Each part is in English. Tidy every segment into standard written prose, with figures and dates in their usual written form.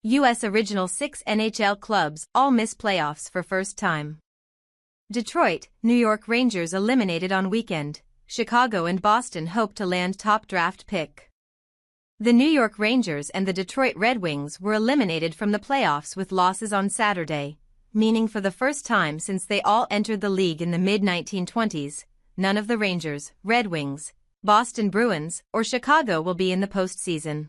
U.S. original 6 NHL clubs all miss playoffs for first time. Detroit, New York Rangers eliminated on weekend. Chicago and Boston hope to land top draft pick. The New York Rangers and the Detroit Red Wings were eliminated from the playoffs with losses on Saturday, meaning for the first time since they all entered the league in the mid-1920s, none of the Rangers, Red Wings, Boston Bruins, or Chicago will be in the postseason.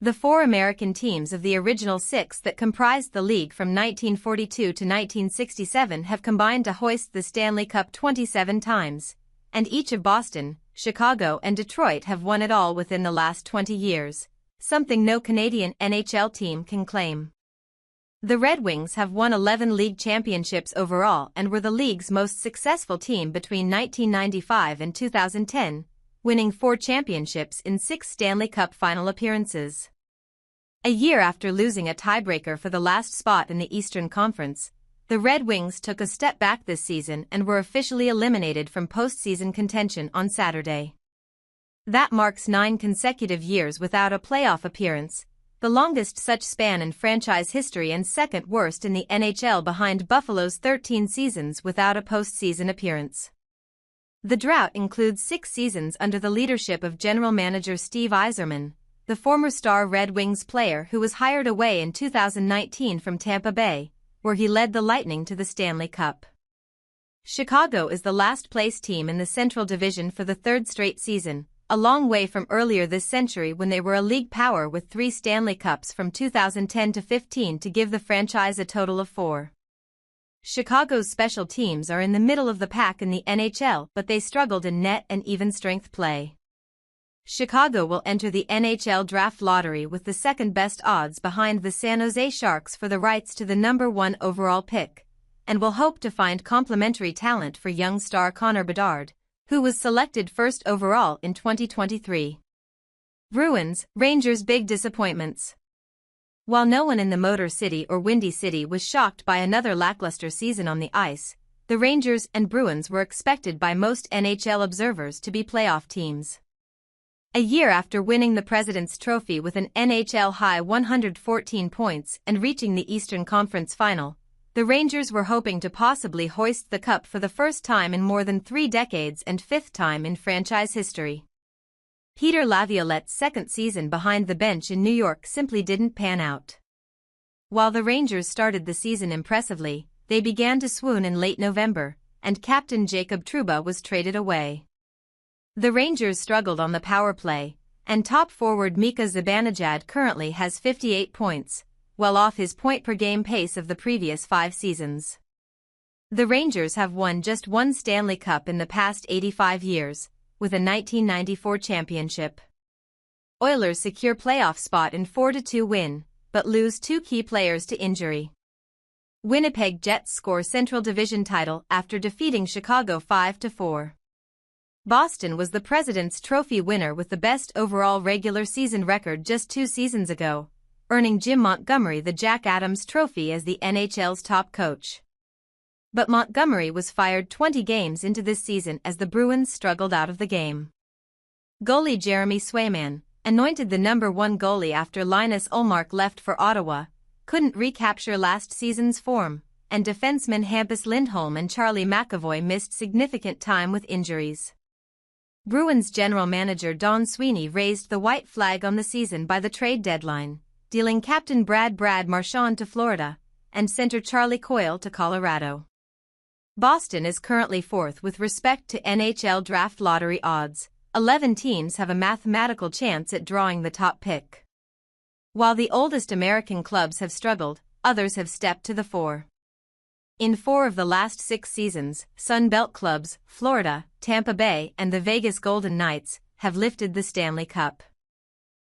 The 4 American teams of the original 6 that comprised the league from 1942 to 1967 have combined to hoist the Stanley Cup 27 times, and each of Boston, Chicago and Detroit have won it all within the last 20 years, something no Canadian NHL team can claim. The Red Wings have won 11 league championships overall and were the league's most successful team between 1995 and 2010, winning 4 championships in 6 Stanley Cup final appearances. A year after losing a tiebreaker for the last spot in the Eastern Conference, the Red Wings took a step back this season and were officially eliminated from postseason contention on Saturday. That marks 9 consecutive years without a playoff appearance, the longest such span in franchise history and second worst in the NHL behind Buffalo's 13 seasons without a postseason appearance. The drought includes 6 seasons under the leadership of general manager Steve Yzerman, the former star Red Wings player who was hired away in 2019 from Tampa Bay, where he led the Lightning to the Stanley Cup. Chicago is the last-place team in the Central Division for the 3rd straight season, a long way from earlier this century when they were a league power with 3 Stanley Cups from 2010 to 15 to give the franchise a total of 4. Chicago's special teams are in the middle of the pack in the NHL, but they struggled in net and even-strength play. Chicago will enter the NHL draft lottery with the second-best odds behind the San Jose Sharks for the rights to the number 1 overall pick, and will hope to find complementary talent for young star Connor Bedard, who was selected first overall in 2023. Bruins, Rangers' big disappointments. While no one in the Motor City or Windy City was shocked by another lackluster season on the ice, the Rangers and Bruins were expected by most NHL observers to be playoff teams. A year after winning the President's Trophy with an NHL-high 114 points and reaching the Eastern Conference Final, the Rangers were hoping to possibly hoist the cup for the first time in more than 3 decades and 5th time in franchise history. Peter Laviolette's second season behind the bench in New York simply didn't pan out. While the Rangers started the season impressively, they began to swoon in late November, and captain Jacob Trouba was traded away. The Rangers struggled on the power play, and top forward Mika Zibanejad currently has 58 points, well off his point-per-game pace of the previous 5 seasons. The Rangers have won just 1 Stanley Cup in the past 85 years, with a 1994 championship. Oilers secure playoff spot in 4-2 win, but lose 2 key players to injury. Winnipeg Jets score Central Division title after defeating Chicago 5-4. Boston was the President's Trophy winner with the best overall regular season record just 2 seasons ago, earning Jim Montgomery the Jack Adams Trophy as the NHL's top coach. But Montgomery was fired 20 games into this season as the Bruins struggled out of the game. Goalie Jeremy Swayman, anointed the number 1 goalie after Linus Ullmark left for Ottawa, couldn't recapture last season's form, and defensemen Hampus Lindholm and Charlie McAvoy missed significant time with injuries. Bruins general manager Don Sweeney raised the white flag on the season by the trade deadline, dealing captain Brad Marchand to Florida, and center Charlie Coyle to Colorado. Boston is currently 4th with respect to NHL draft lottery odds. 11 teams have a mathematical chance at drawing the top pick. While the oldest American clubs have struggled, others have stepped to the fore. In 4 of the last 6 seasons, Sun Belt clubs, Florida, Tampa Bay, and the Vegas Golden Knights, have lifted the Stanley Cup.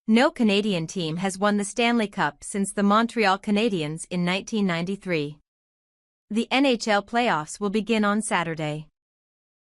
No Canadian team has won the Stanley Cup since the Montreal Canadiens in 1993. The NHL playoffs will begin on Saturday.